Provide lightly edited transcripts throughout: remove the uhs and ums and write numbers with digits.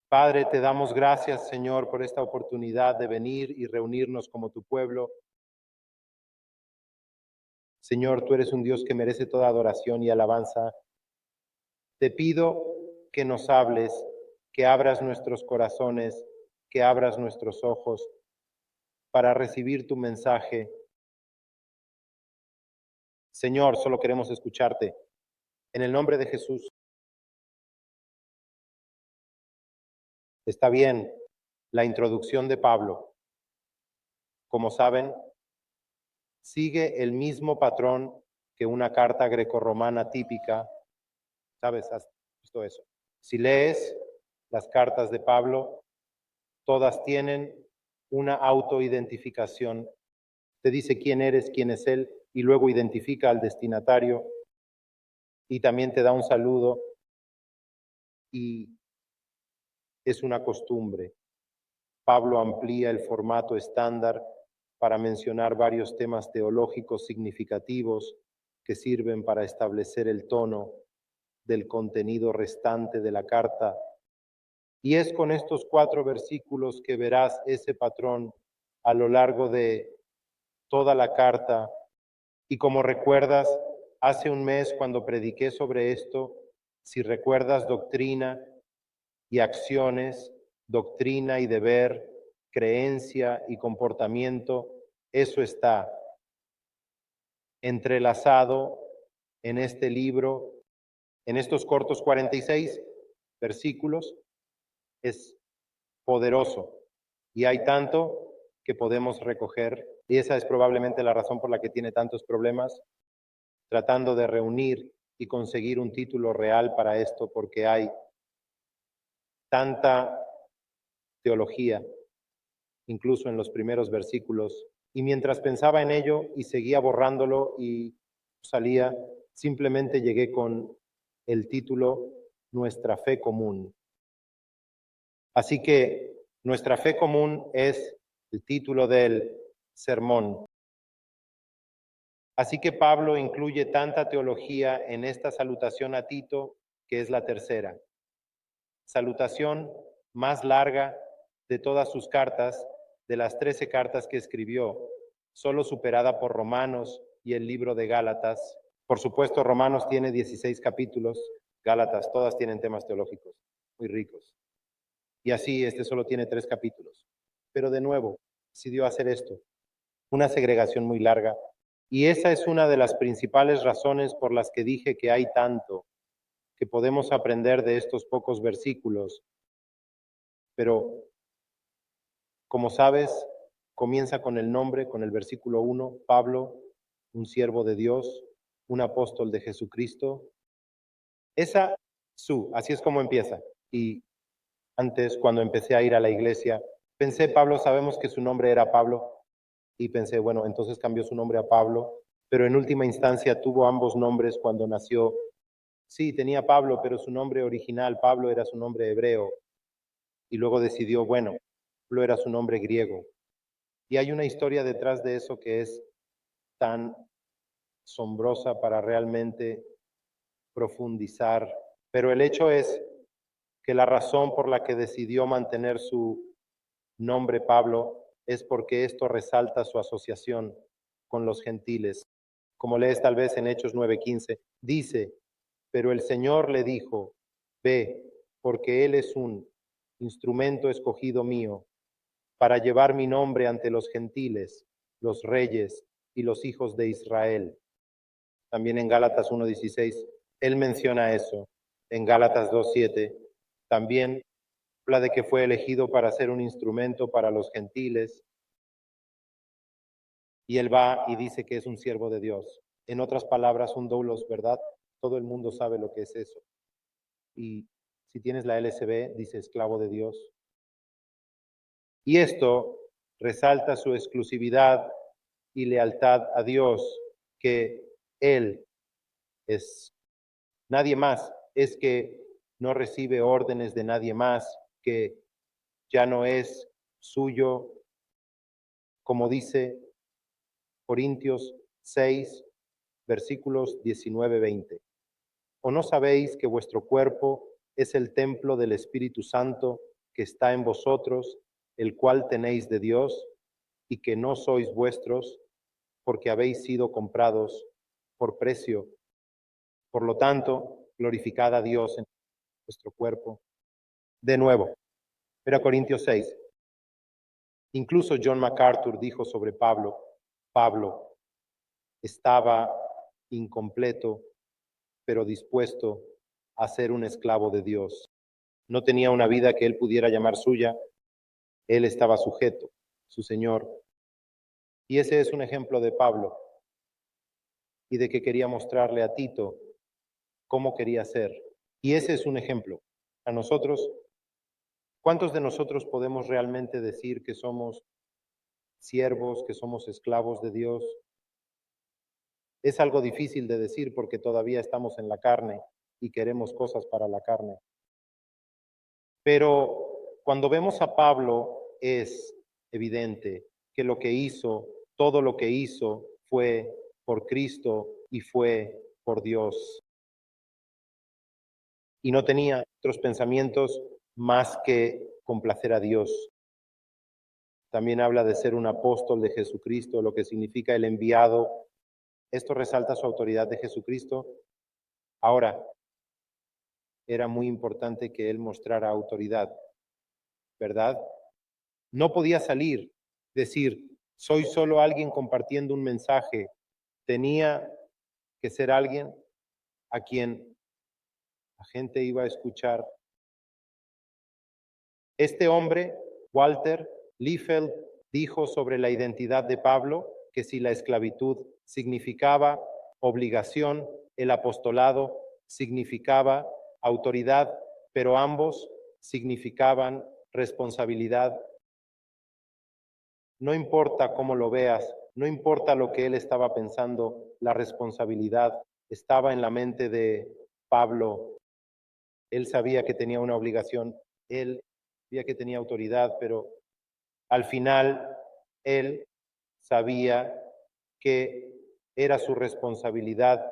Padre, te damos gracias, Señor, por esta oportunidad de venir y reunirnos como tu pueblo. Señor, tú eres un Dios que merece toda adoración y alabanza. Te pido que nos hables, que abras nuestros corazones, que abras nuestros ojos para recibir tu mensaje. Señor, solo queremos escucharte. En el nombre de Jesús. Está bien la introducción de Pablo. Como saben, sigue el mismo patrón que una carta grecorromana típica. ¿Sabes? ¿Has visto eso? Si lees las cartas de Pablo, todas tienen una autoidentificación. Te dice quién eres, quién es él, y luego identifica al destinatario y también te da un saludo, y es una costumbre. Pablo amplía el formato estándar para mencionar varios temas teológicos significativos que sirven para establecer el tono del contenido restante de la carta. Y es con estos 4 versículos que verás ese patrón a lo largo de toda la carta. Y como recuerdas, hace un mes cuando prediqué sobre esto, si recuerdas doctrina y acciones, doctrina y deber, creencia y comportamiento, eso está entrelazado en este libro, en estos cortos 46 versículos. Es poderoso y hay tanto que podemos recoger, y esa es probablemente la razón por la que tiene tantos problemas tratando de reunir y conseguir un título real para esto, porque hay tanta teología, incluso en los primeros versículos. Y mientras pensaba en ello y seguía borrándolo y salía, simplemente llegué con el título Nuestra fe común. Así que nuestra fe común es el título del sermón. Así que Pablo incluye tanta teología en esta salutación a Tito, que es la tercera. Salutación más larga de todas sus cartas, de las 13 cartas que escribió, solo superada por Romanos y el libro de Gálatas. Por supuesto, Romanos tiene 16 capítulos, Gálatas, todas tienen temas teológicos muy ricos. Y así, este solo tiene 3 capítulos. Pero de nuevo, decidió hacer esto, una segregación muy larga. Y esa es una de las principales razones por las que dije que hay tanto que podemos aprender de estos pocos versículos. Pero, como sabes, comienza con el nombre, con el versículo 1, Pablo, un siervo de Dios, un apóstol de Jesucristo. Así es como empieza. Y antes, cuando empecé a ir a la iglesia, pensé, Pablo, sabemos que su nombre era Pablo, y pensé, bueno, entonces cambió su nombre a Pablo, pero en última instancia tuvo ambos nombres cuando nació. Sí, tenía Pablo, pero su nombre original, Pablo, era su nombre hebreo, y luego decidió, bueno, Pablo era su nombre griego. Y hay una historia detrás de eso que es tan asombrosa para realmente profundizar, pero el hecho es que la razón por la que decidió mantener su nombre Pablo es porque esto resalta su asociación con los gentiles. Como lees tal vez en Hechos 9:15, dice, pero el Señor le dijo, ve, porque Él es un instrumento escogido mío para llevar mi nombre ante los gentiles, los reyes y los hijos de Israel. También en Gálatas 1:16, Él menciona eso. En Gálatas 2:7, también habla de que fue elegido para ser un instrumento para los gentiles, y él va y dice que es un siervo de Dios. En otras palabras, un doulos, ¿verdad? Todo el mundo sabe lo que es eso. Y si tienes la LSB, dice esclavo de Dios. Y esto resalta su exclusividad y lealtad a Dios, que Él es nadie más, es que no recibe órdenes de nadie más, que ya no es suyo, como dice Corintios 6, versículos 19-20. ¿O no sabéis que vuestro cuerpo es el templo del Espíritu Santo, que está en vosotros, el cual tenéis de Dios, y que no sois vuestros, porque habéis sido comprados por precio. Por lo tanto, glorificad a Dios en vuestro cuerpo. De nuevo, 1 Corintios 6. Incluso John MacArthur dijo sobre Pablo, Pablo estaba incompleto, pero dispuesto a ser un esclavo de Dios. No tenía una vida que él pudiera llamar suya, él estaba sujeto, su Señor. Y ese es un ejemplo de Pablo y de que quería mostrarle a Tito cómo quería ser. Y ese es un ejemplo. A nosotros, ¿cuántos de nosotros podemos realmente decir que somos siervos, que somos esclavos de Dios? Es algo difícil de decir porque todavía estamos en la carne y queremos cosas para la carne. Pero cuando vemos a Pablo es evidente que lo que hizo, todo lo que hizo fue por Cristo y fue por Dios. Y no tenía otros pensamientos más que complacer a Dios. También habla de ser un apóstol de Jesucristo, lo que significa el enviado. Esto resalta su autoridad de Jesucristo. Ahora, era muy importante que él mostrara autoridad, ¿verdad? No podía salir, decir, soy solo alguien compartiendo un mensaje. Tenía que ser alguien a quien la gente iba a escuchar. Este hombre, Walter Liefeld, dijo sobre la identidad de Pablo que si la esclavitud significaba obligación, el apostolado significaba autoridad, pero ambos significaban responsabilidad. No importa cómo lo veas, no importa lo que él estaba pensando, la responsabilidad estaba en la mente de Pablo. Él sabía que tenía una obligación, él sabía que tenía autoridad, pero al final él sabía que era su responsabilidad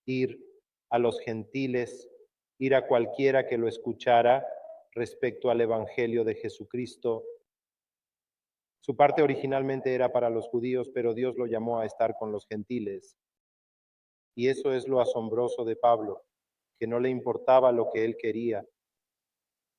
ir a los gentiles, ir a cualquiera que lo escuchara respecto al Evangelio de Jesucristo. Su parte originalmente era para los judíos, pero Dios lo llamó a estar con los gentiles. Y eso es lo asombroso de Pablo, que no le importaba lo que él quería.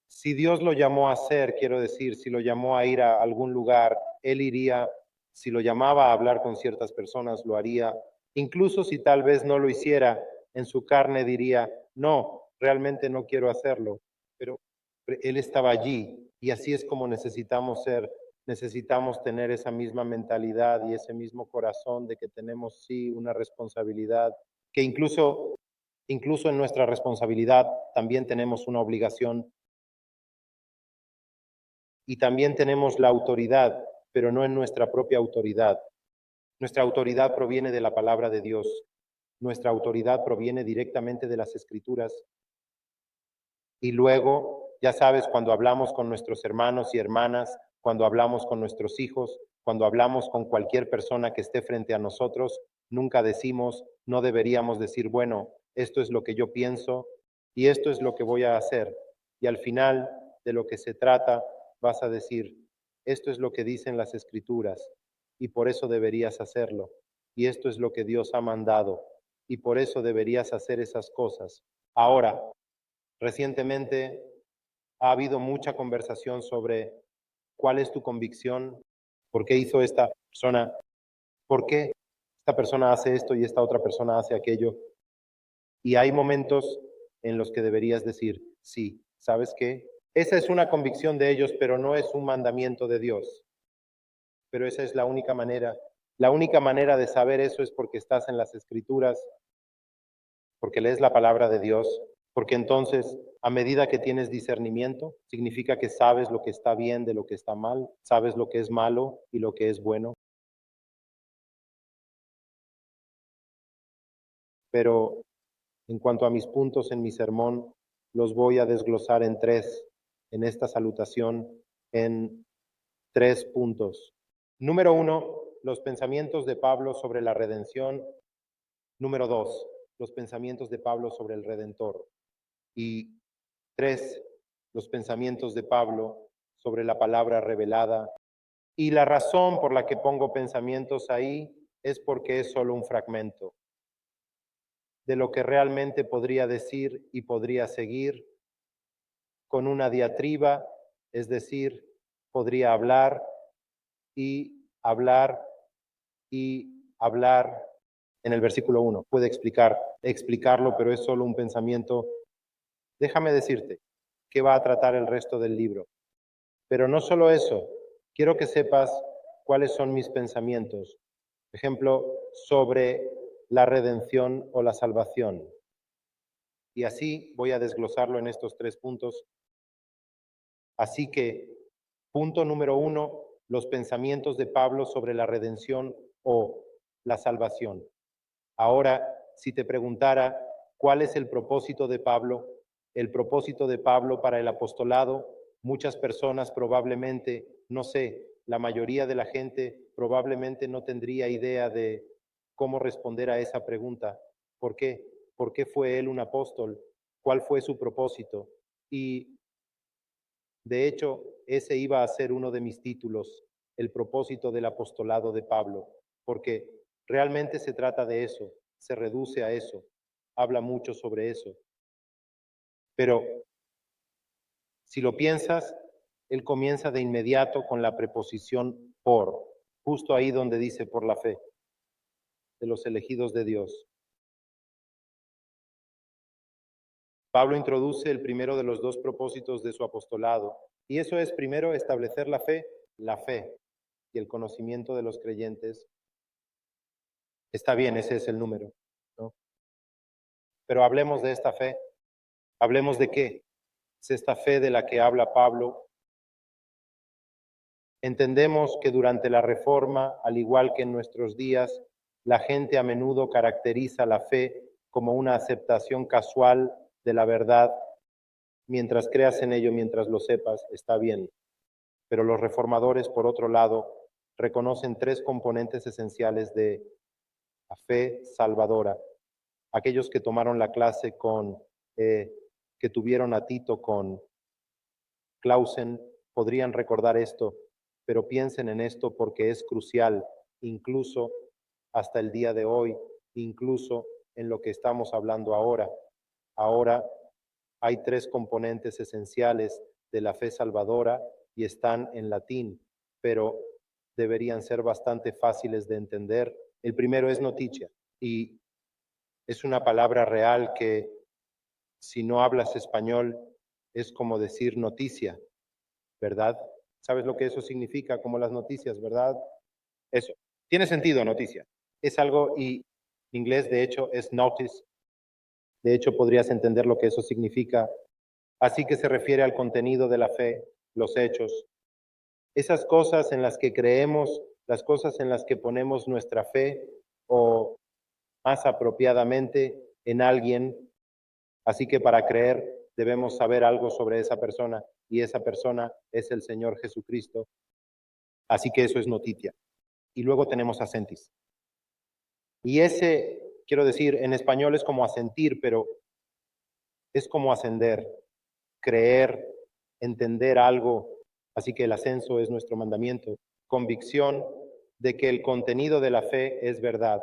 Si Dios lo llamó a hacer, quiero decir, si lo llamó a ir a algún lugar, él iría. Si lo llamaba a hablar con ciertas personas, lo haría. Incluso si tal vez no lo hiciera, en su carne diría, no, realmente no quiero hacerlo. Pero él estaba allí y así es como necesitamos ser. Necesitamos tener esa misma mentalidad y ese mismo corazón de que tenemos sí una responsabilidad, que incluso en nuestra responsabilidad también tenemos una obligación y también tenemos la autoridad, pero no en nuestra propia autoridad. Nuestra autoridad proviene de la palabra de Dios. Nuestra autoridad proviene directamente de las Escrituras. Y luego, ya sabes, cuando hablamos con nuestros hermanos y hermanas, cuando hablamos con nuestros hijos, cuando hablamos con cualquier persona que esté frente a nosotros, nunca decimos, no deberíamos decir, bueno, esto es lo que yo pienso y esto es lo que voy a hacer. Y al final de lo que se trata, vas a decir, esto es lo que dicen las Escrituras y por eso deberías hacerlo. Y esto es lo que Dios ha mandado y por eso deberías hacer esas cosas. Ahora, recientemente ha habido mucha conversación sobre cuál es tu convicción, por qué hizo esta persona, por qué esta persona hace esto y esta otra persona hace aquello. Y hay momentos en los que deberías decir, sí, ¿sabes qué? Esa es una convicción de ellos, pero no es un mandamiento de Dios. Pero esa es la única manera. La única manera de saber eso es porque estás en las Escrituras, porque lees la palabra de Dios, porque entonces, a medida que tienes discernimiento, significa que sabes lo que está bien de lo que está mal, sabes lo que es malo y lo que es bueno. Pero en cuanto a mis puntos en mi sermón, los voy a desglosar en tres, en esta salutación, en 3 puntos. Número 1, los pensamientos de Pablo sobre la redención. Número 2, los pensamientos de Pablo sobre el Redentor. Y 3, los pensamientos de Pablo sobre la palabra revelada. Y la razón por la que pongo pensamientos ahí es porque es solo un fragmento de lo que realmente podría decir y podría seguir con una diatriba, es decir, podría hablar y hablar y hablar en el versículo 1. Puede explicarlo, pero es solo un pensamiento. Déjame decirte que va a tratar el resto del libro. Pero no solo eso, quiero que sepas cuáles son mis pensamientos. Por ejemplo, sobre la redención o la salvación. Y así voy a desglosarlo en estos 3 puntos. Así que, punto número 1, los pensamientos de Pablo sobre la redención o la salvación. Ahora, si te preguntara cuál es el propósito de Pablo, el propósito de Pablo para el apostolado, muchas personas probablemente, no sé, la mayoría de la gente probablemente no tendría idea de cómo responder a esa pregunta. ¿Por qué? ¿Por qué fue él un apóstol? ¿Cuál fue su propósito? Y de hecho, ese iba a ser uno de mis títulos, el propósito del apostolado de Pablo, porque realmente se trata de eso, se reduce a eso, habla mucho sobre eso. Pero si lo piensas, él comienza de inmediato con la preposición por, justo ahí donde dice por la fe de los elegidos de Dios. Pablo introduce el primero de los 2 propósitos de su apostolado, y eso es primero establecer la fe y el conocimiento de los creyentes. Está bien, ese es el número, ¿no? Pero hablemos de esta fe. ¿Hablemos de qué? Es esta fe de la que habla Pablo. Entendemos que durante la Reforma, al igual que en nuestros días, la gente a menudo caracteriza la fe como una aceptación casual de la verdad. Mientras creas en ello, mientras lo sepas, está bien. Pero los reformadores, por otro lado, reconocen 3 componentes esenciales de la fe salvadora. Aquellos que tomaron la clase que tuvieron a Tito con Clausen, podrían recordar esto, pero piensen en esto porque es crucial, incluso hasta el día de hoy, incluso en lo que estamos hablando ahora. Ahora hay 3 componentes esenciales de la fe salvadora y están en latín, pero deberían ser bastante fáciles de entender. El primero es noticia y es una palabra real que si no hablas español es como decir noticia, ¿verdad? ¿Sabes lo que eso significa? Como las noticias, ¿verdad? Eso. Tiene sentido, noticia. Es algo y en inglés de hecho es notice. De hecho podrías entender lo que eso significa. Así que se refiere al contenido de la fe, los hechos. Esas cosas en las que creemos, las cosas en las que ponemos nuestra fe o más apropiadamente en alguien. Así que para creer debemos saber algo sobre esa persona y esa persona es el Señor Jesucristo. Así que eso es noticia. Y luego tenemos asentis. Y ese, quiero decir, en español es como asentir, pero es como ascender, creer, entender algo. Así que el ascenso es nuestro mandamiento. Convicción de que el contenido de la fe es verdad.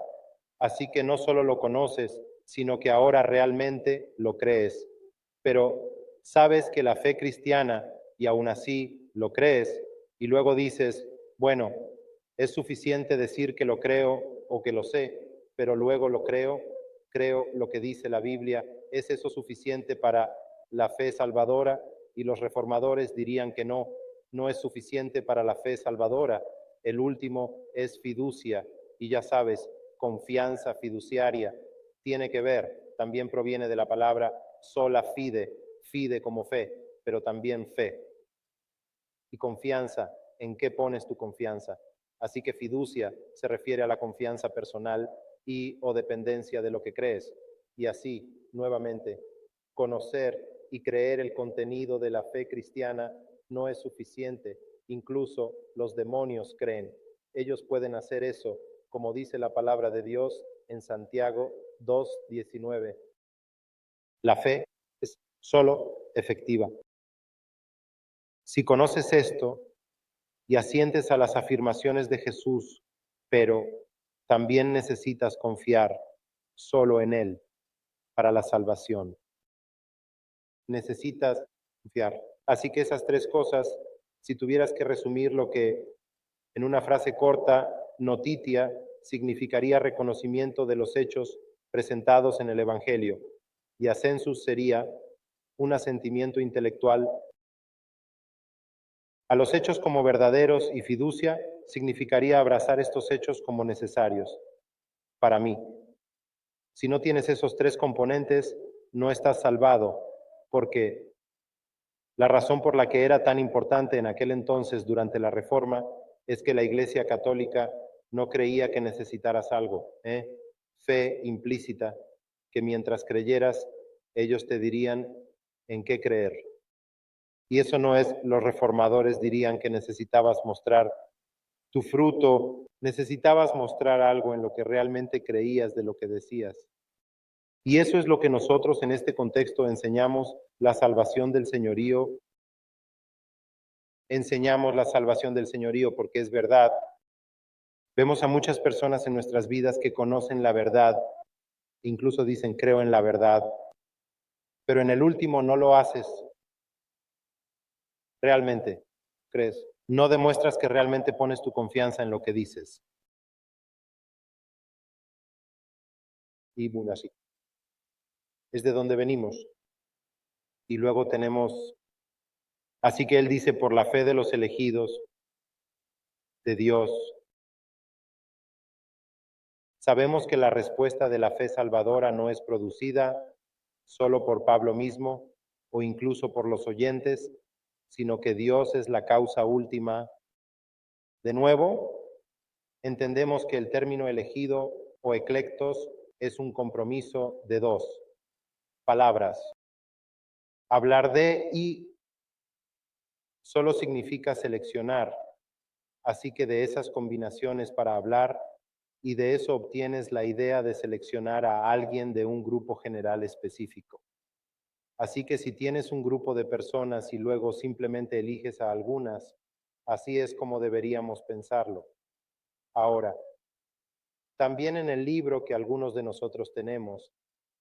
Así que no solo lo conoces, sino que ahora realmente lo crees. Pero sabes que la fe cristiana, y aún así lo crees, y luego dices, bueno, es suficiente decir que lo creo o que lo sé, pero luego lo creo, creo lo que dice la Biblia. ¿Es eso suficiente para la fe salvadora? Y los reformadores dirían que no, no es suficiente para la fe salvadora. El último es fiducia, y ya sabes, confianza fiduciaria. Tiene que ver, también proviene de la palabra sola fide, fide como fe, pero también fe. Y confianza, ¿en qué pones tu confianza? Así que fiducia se refiere a la confianza personal y o dependencia de lo que crees. Y así, nuevamente, conocer y creer el contenido de la fe cristiana no es suficiente. Incluso los demonios creen. Ellos pueden hacer eso, como dice la palabra de Dios en Santiago 2:19. La fe es solo efectiva Si conoces esto y asientes a las afirmaciones de Jesús, pero también necesitas confiar solo en Él para la salvación. Necesitas confiar. Así que esas tres cosas, si tuvieras que resumir lo que en una frase corta, notitia, significaría reconocimiento de los hechos presentados en el Evangelio, y ascensus sería un asentimiento intelectual a los hechos como verdaderos, y fiducia significaría abrazar estos hechos como necesarios para mí. Si no tienes esos tres componentes, no estás salvado, porque la razón por la que era tan importante en aquel entonces durante la Reforma es que la Iglesia Católica no creía que necesitaras algo, fe implícita, que mientras creyeras, ellos te dirían en qué creer. Y eso no es, los reformadores dirían que necesitabas mostrar tu fruto, necesitabas mostrar algo en lo que realmente creías de lo que decías. Y eso es lo que nosotros en este contexto enseñamos, la salvación del señorío. Enseñamos la salvación del señorío porque es verdad. Vemos a muchas personas en nuestras vidas que conocen la verdad, incluso dicen creo en la verdad, pero en el último no lo haces. Realmente, ¿crees? No demuestras que realmente pones tu confianza en lo que dices. Y bueno, así. Es de donde venimos. Y luego tenemos, así que él dice, por la fe de los elegidos de Dios. Sabemos que la respuesta de la fe salvadora no es producida solo por Pablo mismo o incluso por los oyentes, sino que Dios es la causa última. De nuevo, entendemos que el término elegido o eclectos es un compromiso de dos palabras. Hablar de y solo significa seleccionar, así que de esas combinaciones para hablar y de eso obtienes la idea de seleccionar a alguien de un grupo general específico. Así que si tienes un grupo de personas y luego simplemente eliges a algunas, así es como deberíamos pensarlo. Ahora, también en el libro que algunos de nosotros tenemos,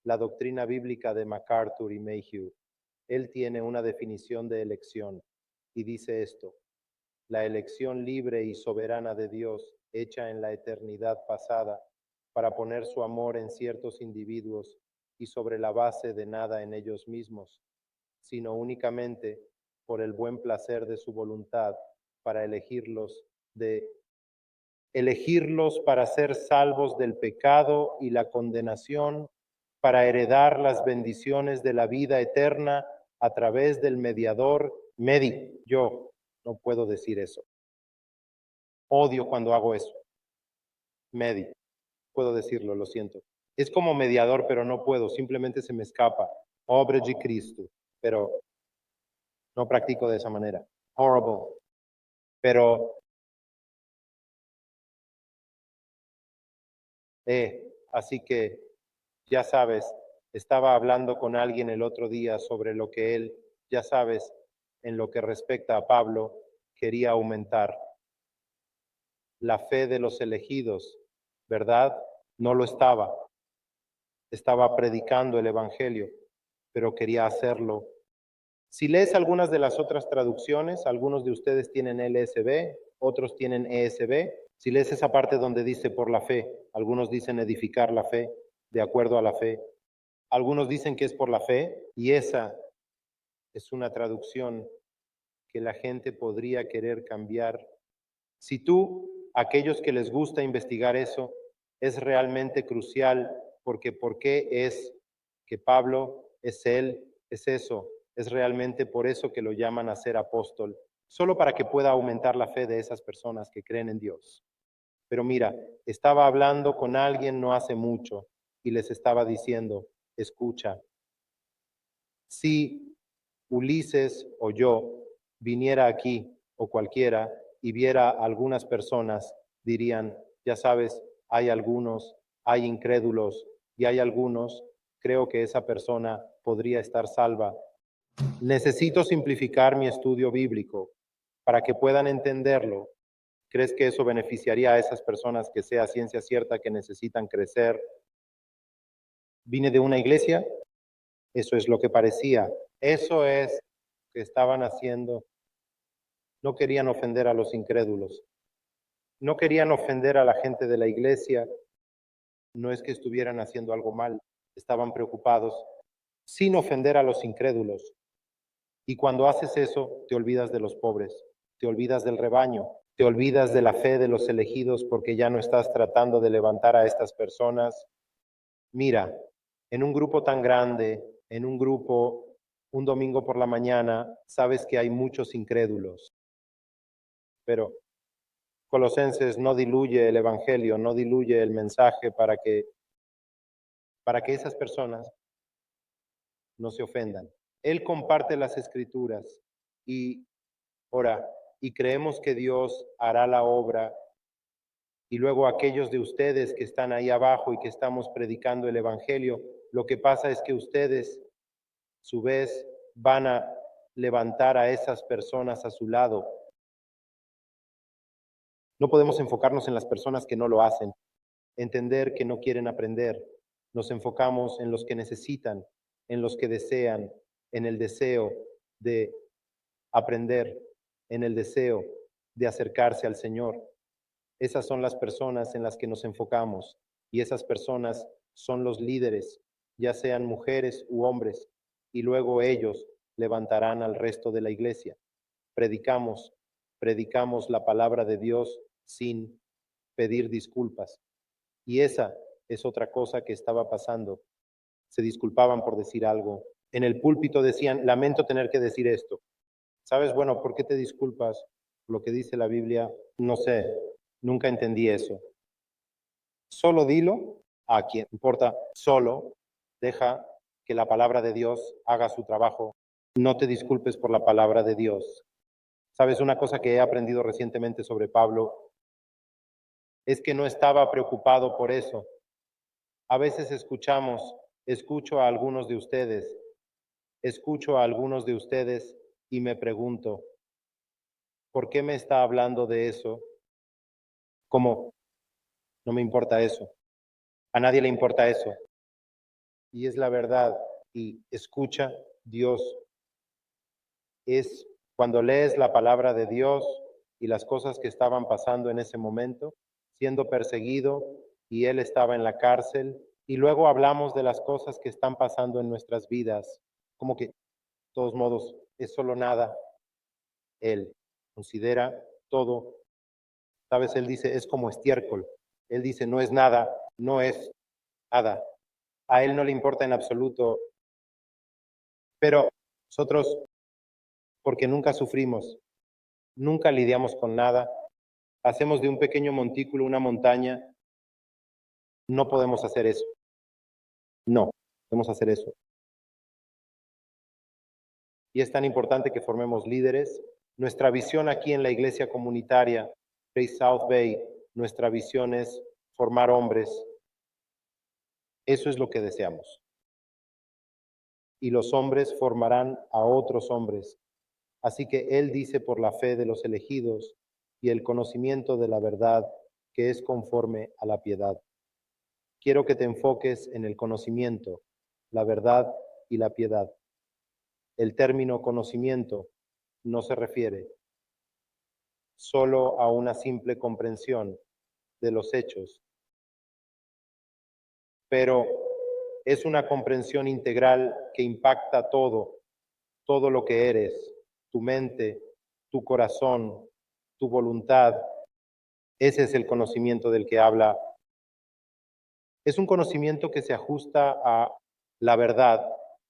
La doctrina bíblica de MacArthur y Mayhew, él tiene una definición de elección y dice esto: la elección libre y soberana de Dios, hecha en la eternidad pasada, para poner su amor en ciertos individuos y sobre la base de nada en ellos mismos, sino únicamente por el buen placer de su voluntad, para elegirlos para ser salvos del pecado y la condenación, para heredar las bendiciones de la vida eterna a través del mediador. Yo no puedo decir eso. Odio cuando hago eso. Puedo decirlo, lo siento. Es como mediador, pero no puedo, simplemente se me escapa. Obra de Cristo, pero no practico de esa manera. Horrible. Pero, así que, ya sabes, estaba hablando con alguien el otro día sobre lo que él, ya sabes, en lo que respecta a Pablo, quería aumentar. La fe de los elegidos, ¿verdad? No lo estaba. Estaba predicando el Evangelio, pero quería hacerlo. Si lees algunas de las otras traducciones, algunos de ustedes tienen LSB, otros tienen ESB. Si lees esa parte donde dice por la fe, algunos dicen edificar la fe, de acuerdo a la fe. Algunos dicen que es por la fe, y esa es una traducción que la gente podría querer cambiar. Si tú, aquellos que les gusta investigar eso, es realmente crucial, porque ¿por qué es que Pablo es él? Es eso, es realmente por eso que lo llaman a ser apóstol, solo para que pueda aumentar la fe de esas personas que creen en Dios. Pero mira, estaba hablando con alguien no hace mucho y les estaba diciendo, escucha, si Ulises o yo viniera aquí o cualquiera y viera a algunas personas, dirían, ya sabes, hay algunos, hay incrédulos y hay algunos, creo que esa persona podría estar salva. Necesito simplificar mi estudio bíblico para que puedan entenderlo. ¿Crees que eso beneficiaría a esas personas que sea ciencia cierta que necesitan crecer? Vine de una iglesia, eso es lo que parecía, eso es lo que estaban haciendo. No querían ofender a los incrédulos, no querían ofender a la gente de la iglesia, no es que estuvieran haciendo algo mal, estaban preocupados sin ofender a los incrédulos. Y cuando haces eso, te olvidas de los pobres, te olvidas del rebaño, te olvidas de la fe de los elegidos porque ya no estás tratando de levantar a estas personas. Mira, en un grupo tan grande, en un grupo, un domingo por la mañana, sabes que hay muchos incrédulos, pero Colosenses no diluye el evangelio, no diluye el mensaje para que esas personas no se ofendan. Él comparte las escrituras y ora, y creemos que Dios hará la obra. Y luego aquellos de ustedes que están ahí abajo y que estamos predicando el evangelio, lo que pasa es que ustedes, a su vez, van a levantar a esas personas a su lado. No podemos enfocarnos en las personas que no lo hacen, entender que no quieren aprender. Nos enfocamos en los que necesitan, en los que desean, en el deseo de aprender, en el deseo de acercarse al Señor. Esas son las personas en las que nos enfocamos y esas personas son los líderes, ya sean mujeres u hombres, y luego ellos levantarán al resto de la iglesia. Predicamos, predicamos la palabra de Dios sin pedir disculpas. Y esa es otra cosa que estaba pasando. Se disculpaban por decir algo. En el púlpito decían, lamento tener que decir esto. ¿Sabes? Bueno, ¿por qué te disculpas? Lo que dice la Biblia, no sé, nunca entendí eso. Solo dilo a quien importa, solo deja que la palabra de Dios haga su trabajo. No te disculpes por la palabra de Dios. ¿Sabes? Una cosa que he aprendido recientemente sobre Pablo es que no estaba preocupado por eso. A veces escucho a algunos de ustedes, y me pregunto, ¿por qué me está hablando de eso? Como, no me importa eso. A nadie le importa eso. Y es la verdad. Y escucha, Dios es cuando lees la palabra de Dios y las cosas que estaban pasando en ese momento, siendo perseguido y él estaba en la cárcel. Y luego hablamos de las cosas que están pasando en nuestras vidas, como que, de todos modos, es solo nada. Él considera todo. Sabes, él dice, es como estiércol. Él dice, no es nada, no es nada. A él no le importa en absoluto. Pero nosotros, porque nunca sufrimos, nunca lidiamos con nada, hacemos de un pequeño montículo una montaña, no podemos hacer eso. No, podemos hacer eso. Y es tan importante que formemos líderes. Nuestra visión aquí en la iglesia comunitaria, Grace South Bay, nuestra visión es formar hombres. Eso es lo que deseamos. Y los hombres formarán a otros hombres. Así que Él dice por la fe de los elegidos y el conocimiento de la verdad que es conforme a la piedad. Quiero que te enfoques en el conocimiento, la verdad y la piedad. El término conocimiento no se refiere solo a una simple comprensión de los hechos, pero es una comprensión integral que impacta todo lo que eres, tu mente, tu corazón, tu voluntad. Ese es el conocimiento del que habla. Es un conocimiento que se ajusta a la verdad,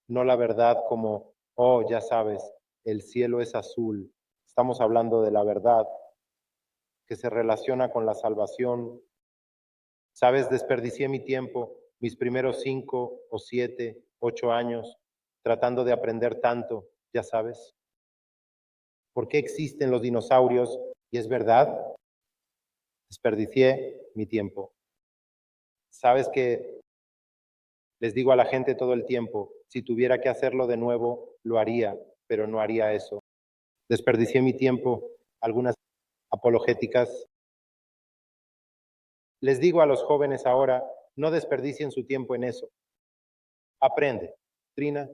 no la verdad como, oh, ya sabes, el cielo es azul. Estamos hablando de la verdad que se relaciona con la salvación. Sabes, desperdicié mi tiempo, mis primeros 5 o 7, 8 años, tratando de aprender tanto, ya sabes. ¿Por qué existen los dinosaurios? Y es verdad, desperdicié mi tiempo. Sabes que les digo a la gente todo el tiempo, Si tuviera que hacerlo de nuevo, lo haría, pero no haría eso. Desperdicié mi tiempo, algunas apologéticas. Les digo a los jóvenes ahora, no desperdicien su tiempo en eso. Aprende, doctrina,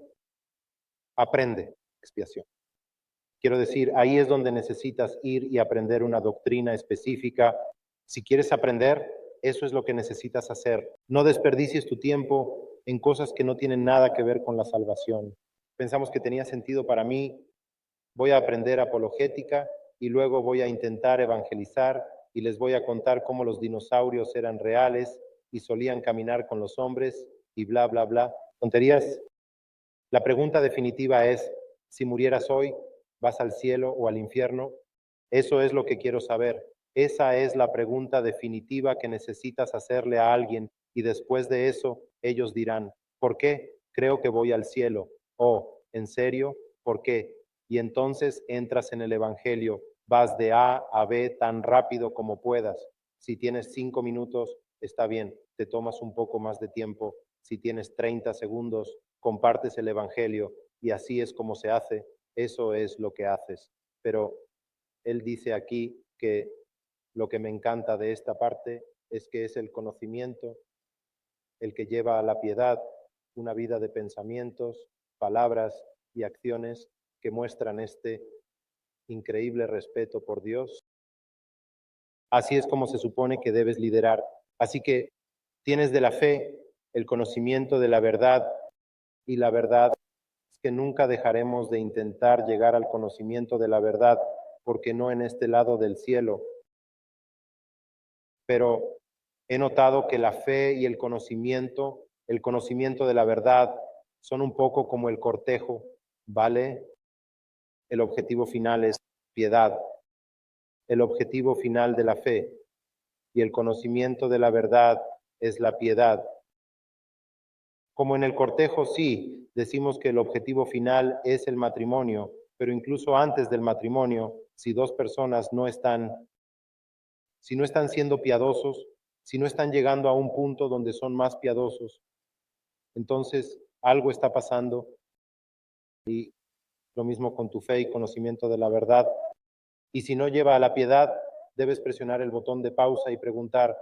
aprende, expiación. Quiero decir, ahí es donde necesitas ir y aprender una doctrina específica. Si quieres aprender, eso es lo que necesitas hacer. No desperdicies tu tiempo en cosas que no tienen nada que ver con la salvación. Pensamos que tenía sentido para mí. Voy a aprender apologética y luego voy a intentar evangelizar y les voy a contar cómo los dinosaurios eran reales y solían caminar con los hombres y bla, bla, bla. Tonterías. La pregunta definitiva es, si murieras hoy, ¿vas al cielo o al infierno? Eso es lo que quiero saber. Esa es la pregunta definitiva que necesitas hacerle a alguien y después de eso ellos dirán, ¿por qué? Creo que voy al cielo. Oh, ¿en serio? ¿Por qué? Y entonces entras en el Evangelio, vas de A a B tan rápido como puedas. Si tienes 5 minutos, está bien, te tomas un poco más de tiempo. Si tienes 30 segundos, compartes el Evangelio y así es como se hace, eso es lo que haces. Pero él dice aquí que lo que me encanta de esta parte es que es el conocimiento el que lleva a la piedad, una vida de pensamientos, palabras y acciones que muestran este increíble respeto por Dios. Así es como se supone que debes liderar. Así que tienes de la fe el conocimiento de la verdad y la verdad es que nunca dejaremos de intentar llegar al conocimiento de la verdad, porque no en este lado del cielo. Pero he notado que la fe y el conocimiento de la verdad, son un poco como el cortejo, ¿vale? El objetivo final es piedad. El objetivo final de la fe y el conocimiento de la verdad es la piedad. Como en el cortejo, sí, decimos que el objetivo final es el matrimonio, pero incluso antes del matrimonio, si dos personas si no están siendo piadosos, si no están llegando a un punto donde son más piadosos, entonces algo está pasando y lo mismo con tu fe y conocimiento de la verdad. Y si no lleva a la piedad, debes presionar el botón de pausa y preguntar,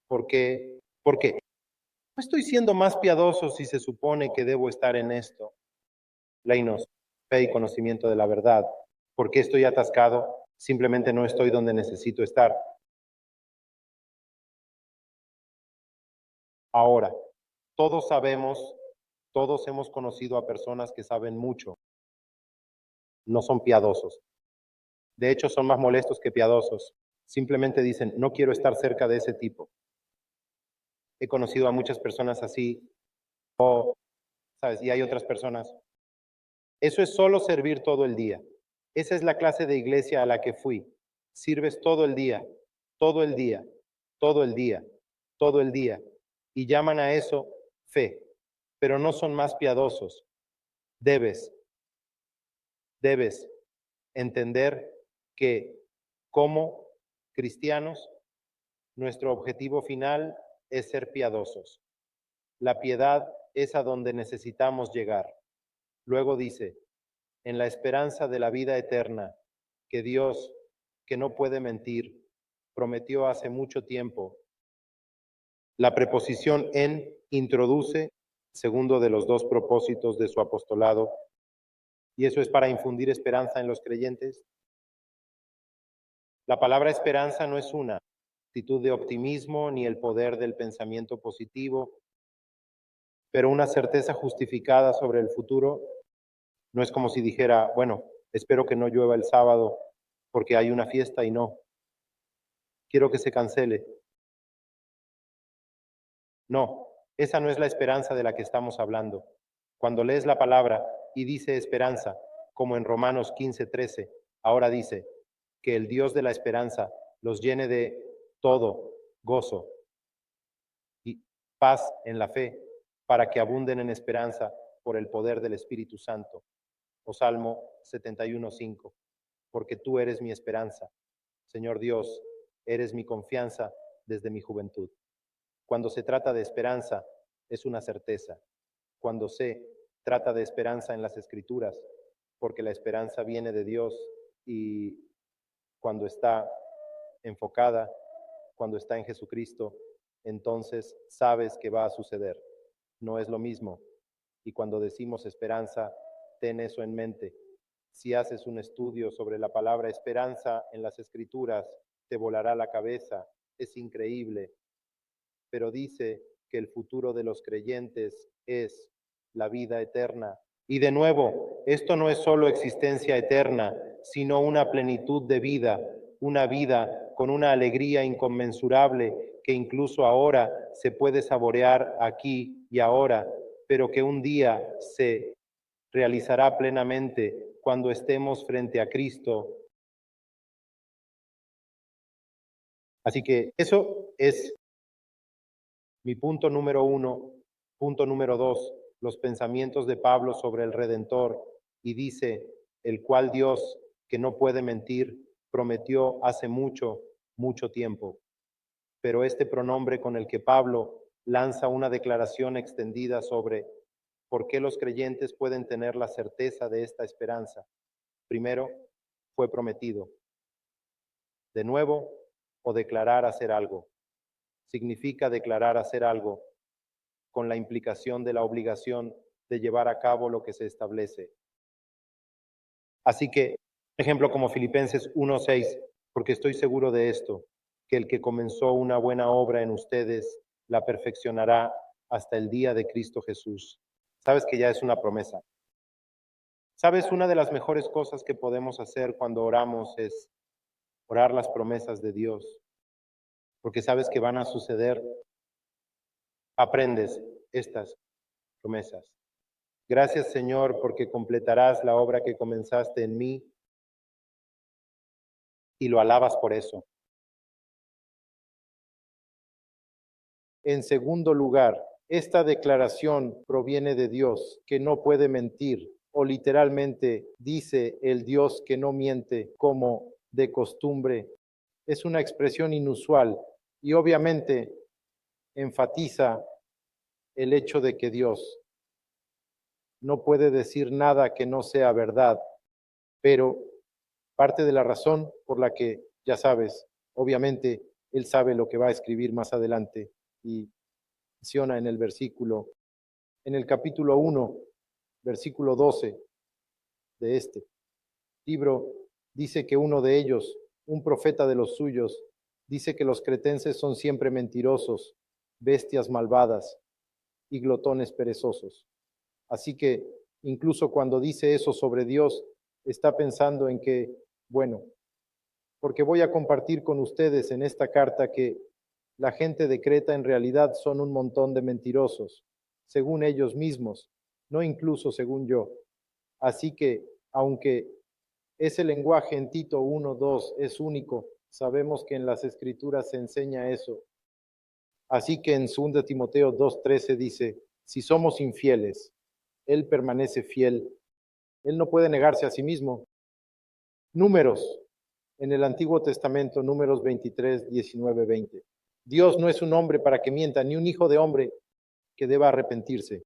¿por qué? ¿Por qué? No estoy siendo más piadoso si se supone que debo estar en esto. Leinos, fe y conocimiento de la verdad. ¿Por qué estoy atascado? Simplemente no estoy donde necesito estar. Ahora, todos sabemos, todos hemos conocido a personas que saben mucho, no son piadosos. De hecho, son más molestos que piadosos. Simplemente dicen, no quiero estar cerca de ese tipo. He conocido a muchas personas así, ¿sabes? Y hay otras personas. Eso es solo servir todo el día. Esa es la clase de iglesia a la que fui. Sirves todo el día, todo el día, todo el día, todo el día. Y llaman a eso fe, pero no son más piadosos. Debes, debes entender que como cristianos, nuestro objetivo final es ser piadosos. La piedad es a donde necesitamos llegar. Luego dice, en la esperanza de la vida eterna, que Dios, que no puede mentir, prometió hace mucho tiempo. La preposición en introduce segundo de los dos propósitos de su apostolado, y eso es para infundir esperanza en los creyentes. La palabra esperanza no es una actitud de optimismo ni el poder del pensamiento positivo, pero una certeza justificada sobre el futuro. No es como si dijera, bueno, espero que no llueva el sábado porque hay una fiesta y no. Quiero que se cancele. No, esa no es la esperanza de la que estamos hablando. Cuando lees la palabra y dice esperanza, como en Romanos 15:13, ahora dice que el Dios de la esperanza los llene de todo gozo y paz en la fe, para que abunden en esperanza por el poder del Espíritu Santo. O Salmo 71:5, porque tú eres mi esperanza. Señor Dios, eres mi confianza desde mi juventud. Cuando se trata de esperanza, es una certeza. Cuando sé trata de esperanza en las Escrituras, porque la esperanza viene de Dios y cuando está enfocada, cuando está en Jesucristo, entonces sabes que va a suceder. No es lo mismo. Y cuando decimos esperanza, ten eso en mente. Si haces un estudio sobre la palabra esperanza en las Escrituras, te volará la cabeza. Es increíble. Pero dice que el futuro de los creyentes es la vida eterna. Y de nuevo, esto no es solo existencia eterna, sino una plenitud de vida, una vida con una alegría inconmensurable que incluso ahora se puede saborear aquí y ahora, pero que un día se realizará plenamente cuando estemos frente a Cristo. Así que eso es mi punto número 1. Punto número 2, los pensamientos de Pablo sobre el Redentor. Y dice, el cual Dios, que no puede mentir, prometió hace mucho, mucho tiempo. Pero este pronombre con el que Pablo lanza una declaración extendida sobre por qué los creyentes pueden tener la certeza de esta esperanza. Primero, fue prometido. De nuevo, o declarar hacer algo. Significa declarar hacer algo con la implicación de la obligación de llevar a cabo lo que se establece. Así que, ejemplo como Filipenses 1:6, porque estoy seguro de esto, que el que comenzó una buena obra en ustedes la perfeccionará hasta el día de Cristo Jesús. Sabes que ya es una promesa. Sabes, una de las mejores cosas que podemos hacer cuando oramos es orar las promesas de Dios, porque sabes que van a suceder. Aprendes estas promesas. Gracias, Señor, porque completarás la obra que comenzaste en mí y lo alabas por eso. En segundo lugar, esta declaración proviene de Dios, que no puede mentir, o literalmente dice el Dios que no miente como de costumbre. Es una expresión inusual y obviamente enfatiza el hecho de que Dios no puede decir nada que no sea verdad, pero parte de la razón por la que, ya sabes, obviamente Él sabe lo que va a escribir más adelante y menciona en el capítulo 1, versículo 12 de este libro, dice que uno de ellos, un profeta de los suyos, dice que los cretenses son siempre mentirosos, bestias malvadas y glotones perezosos. Así que incluso cuando dice eso sobre Dios, está pensando en que, bueno, porque voy a compartir con ustedes en esta carta que la gente de Creta en realidad son un montón de mentirosos, según ellos mismos, no incluso según yo. Así que, aunque ese lenguaje en Tito 1:2 es único, sabemos que en las Escrituras se enseña eso. Así que en 2 Timoteo 2:13 dice, si somos infieles, Él permanece fiel. Él no puede negarse a sí mismo. Números, en el Antiguo Testamento, Números 23, 19, 20. Dios no es un hombre para que mienta, ni un hijo de hombre que deba arrepentirse.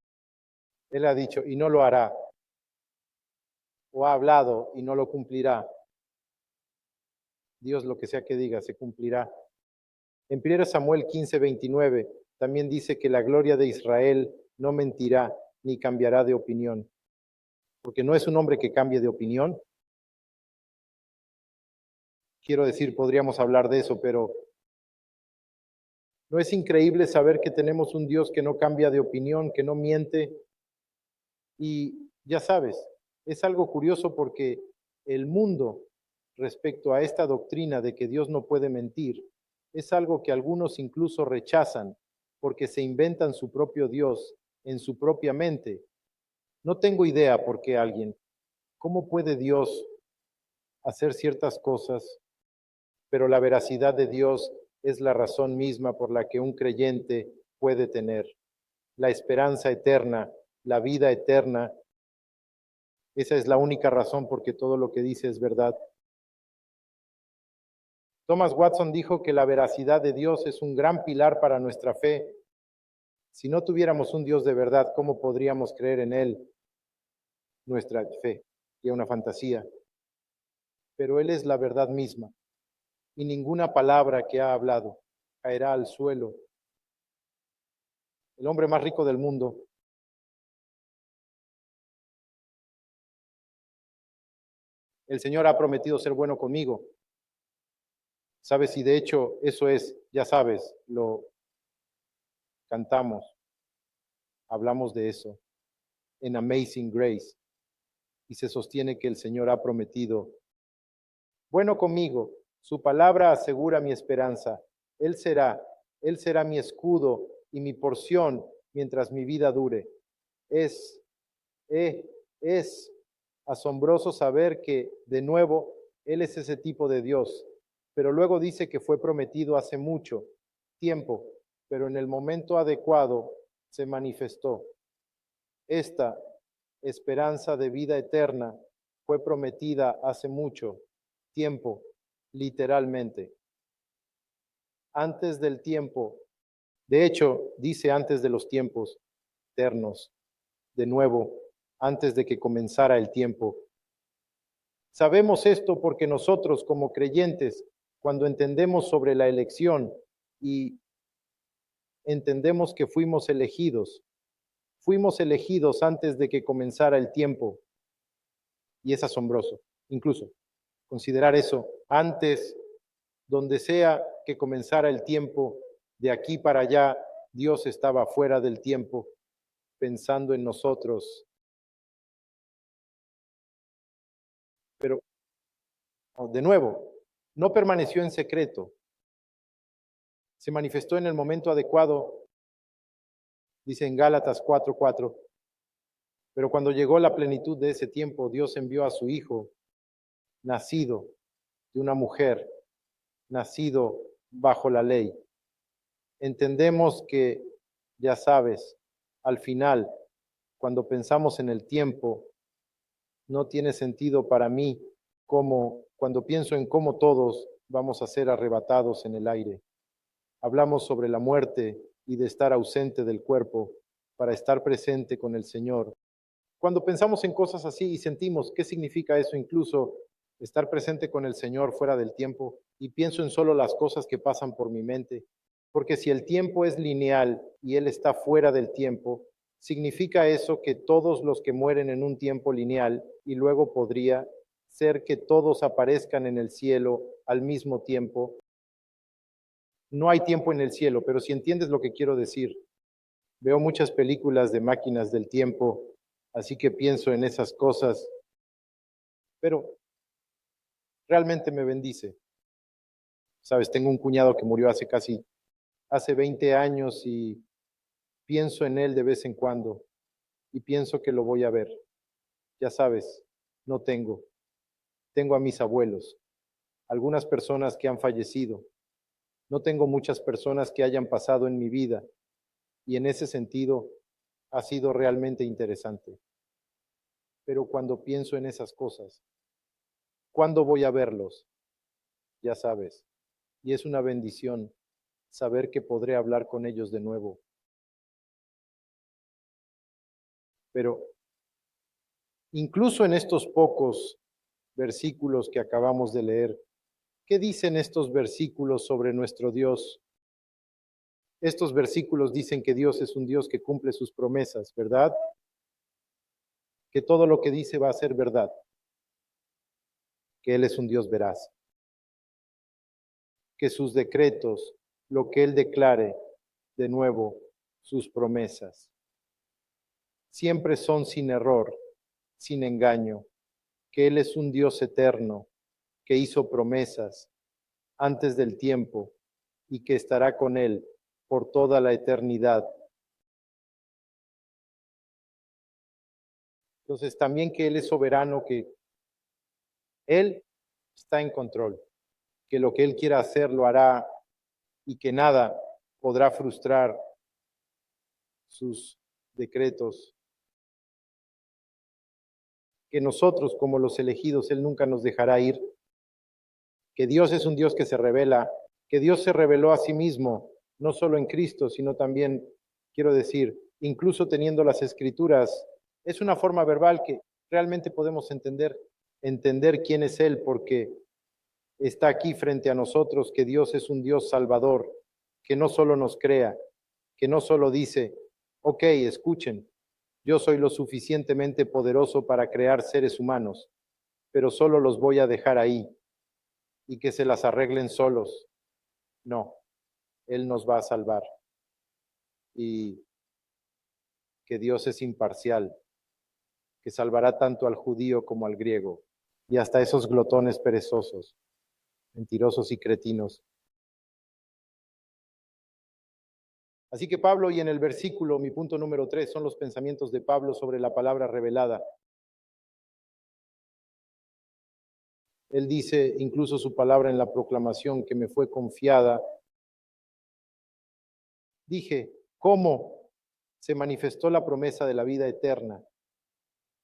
Él ha dicho, y no lo hará. O ha hablado y no lo cumplirá. Dios lo que sea que diga, se cumplirá. En 1 Samuel 15, 29, también dice que la gloria de Israel no mentirá ni cambiará de opinión. Porque no es un hombre que cambie de opinión. Quiero decir, podríamos hablar de eso, pero ¿no es increíble saber que tenemos un Dios que no cambia de opinión, que no miente? Y ya sabes, es algo curioso porque el mundo, respecto a esta doctrina de que Dios no puede mentir, es algo que algunos incluso rechazan porque se inventan su propio Dios en su propia mente. No tengo idea por qué alguien, ¿cómo puede Dios hacer ciertas cosas? Pero la veracidad de Dios es la razón misma por la que un creyente puede tener la esperanza eterna, la vida eterna. Esa es la única razón porque todo lo que dice es verdad. Thomas Watson dijo que la veracidad de Dios es un gran pilar para nuestra fe. Si no tuviéramos un Dios de verdad, ¿cómo podríamos creer en Él? nuestra fe y a una fantasía, pero Él es la verdad misma y ninguna palabra que ha hablado caerá al suelo. El hombre más rico del mundo el Señor ha prometido ser bueno conmigo. ¿Sabes? Y de hecho eso es, ya sabes, lo cantamos, hablamos de eso en Amazing Grace y se sostiene que el Señor ha prometido, bueno conmigo, su palabra asegura mi esperanza, Él será mi escudo y mi porción mientras mi vida dure. Es asombroso saber que, de nuevo, Él es ese tipo de Dios, pero luego dice que fue prometido hace mucho tiempo, pero en el momento adecuado se manifestó. Esta esperanza de vida eterna fue prometida hace mucho tiempo, literalmente. Antes del tiempo, de hecho, dice antes de los tiempos eternos, de nuevo, antes de que comenzara el tiempo. Sabemos esto porque nosotros como creyentes, cuando entendemos sobre la elección y entendemos que fuimos elegidos antes de que comenzara el tiempo. Y es asombroso, incluso, considerar eso antes, donde sea que comenzara el tiempo, de aquí para allá, Dios estaba fuera del tiempo, pensando en nosotros. Pero, de nuevo, no permaneció en secreto. Se manifestó en el momento adecuado, dice en Gálatas 4:4. Pero cuando llegó la plenitud de ese tiempo, Dios envió a su Hijo, nacido de una mujer, nacido bajo la ley. Entendemos que, ya sabes, al final, cuando pensamos en el tiempo, no tiene sentido para mí como cuando pienso en cómo todos vamos a ser arrebatados en el aire. Hablamos sobre la muerte y de estar ausente del cuerpo para estar presente con el Señor. Cuando pensamos en cosas así y sentimos qué significa eso, incluso estar presente con el Señor fuera del tiempo, y pienso en solo las cosas que pasan por mi mente, porque si el tiempo es lineal y Él está fuera del tiempo, significa eso que todos los que mueren en un tiempo lineal, y luego podría ser que todos aparezcan en el cielo al mismo tiempo. No hay tiempo en el cielo, pero si entiendes lo que quiero decir, veo muchas películas de máquinas del tiempo, así que pienso en esas cosas, pero realmente me bendice. Sabes, tengo un cuñado que murió hace 20 años y pienso en él de vez en cuando y pienso que lo voy a ver. Ya sabes, no tengo. Tengo a mis abuelos, algunas personas que han fallecido. No tengo muchas personas que hayan pasado en mi vida y en ese sentido ha sido realmente interesante. Pero cuando pienso en esas cosas, ¿cuándo voy a verlos? Ya sabes, y es una bendición saber que podré hablar con ellos de nuevo. Pero incluso en estos pocos versículos que acabamos de leer, ¿qué dicen estos versículos sobre nuestro Dios? Estos versículos dicen que Dios es un Dios que cumple sus promesas, ¿verdad? Que todo lo que dice va a ser verdad, que Él es un Dios veraz, que sus decretos, lo que Él declare, de nuevo, sus promesas, siempre son sin error, sin engaño, que Él es un Dios eterno, que hizo promesas antes del tiempo y que estará con Él por toda la eternidad. Entonces también que Él es soberano, que Él está en control, que lo que Él quiera hacer lo hará y que nada podrá frustrar sus decretos. Que nosotros como los elegidos, Él nunca nos dejará ir. Que Dios es un Dios que se revela, que Dios se reveló a sí mismo, no solo en Cristo, sino también, quiero decir, incluso teniendo las Escrituras. Es una forma verbal que realmente podemos entender quién es Él, porque está aquí frente a nosotros, que Dios es un Dios salvador, que no solo nos crea, que no solo dice, ok, escuchen, yo soy lo suficientemente poderoso para crear seres humanos, pero solo los voy a dejar ahí y que se las arreglen solos. No, Él nos va a salvar. Y que Dios es imparcial, que salvará tanto al judío como al griego, y hasta esos glotones perezosos, mentirosos y cretinos. Así que Pablo, y en el versículo, mi punto número 3, son los pensamientos de Pablo sobre la palabra revelada. Él dice incluso su palabra en la proclamación que me fue confiada. Dije, ¿cómo se manifestó la promesa de la vida eterna?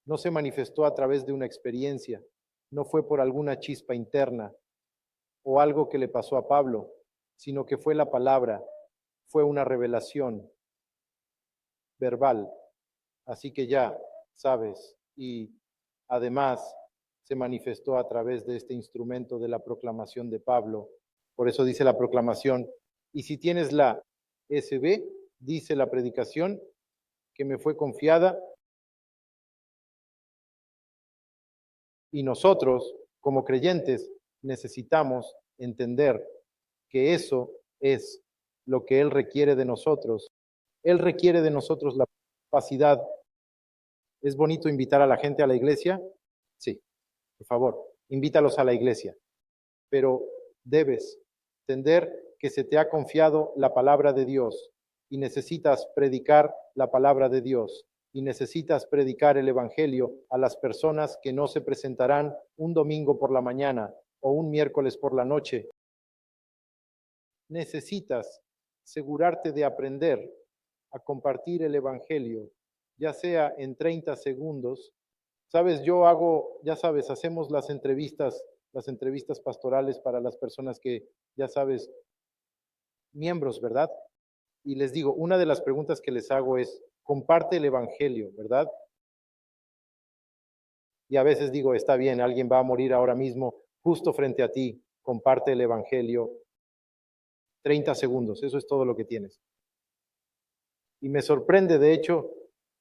No se manifestó a través de una experiencia, no fue por alguna chispa interna o algo que le pasó a Pablo, sino que fue la palabra, fue una revelación verbal. Así que ya sabes, y además se manifestó a través de este instrumento de la proclamación de Pablo. Por eso dice la proclamación. Y si tienes la SB, dice la predicación que me fue confiada. Y nosotros, como creyentes, necesitamos entender que eso es lo que Él requiere de nosotros. Él requiere de nosotros la capacidad. ¿Es bonito invitar a la gente a la iglesia? Sí, por favor, invítalos a la iglesia. Pero debes entender que se te ha confiado la palabra de Dios y necesitas predicar la palabra de Dios y necesitas predicar el Evangelio a las personas que no se presentarán un domingo por la mañana o un miércoles por la noche. Necesitas asegurarte de aprender a compartir el Evangelio, ya sea en 30 segundos. Sabes, ya sabes, hacemos las entrevistas pastorales para las personas que, ya sabes, miembros, ¿verdad? Y les digo, una de las preguntas que les hago es, comparte el Evangelio, ¿verdad? Y a veces digo, está bien, alguien va a morir ahora mismo justo frente a ti, comparte el Evangelio, 30 segundos, eso es todo lo que tienes. Y me sorprende, de hecho,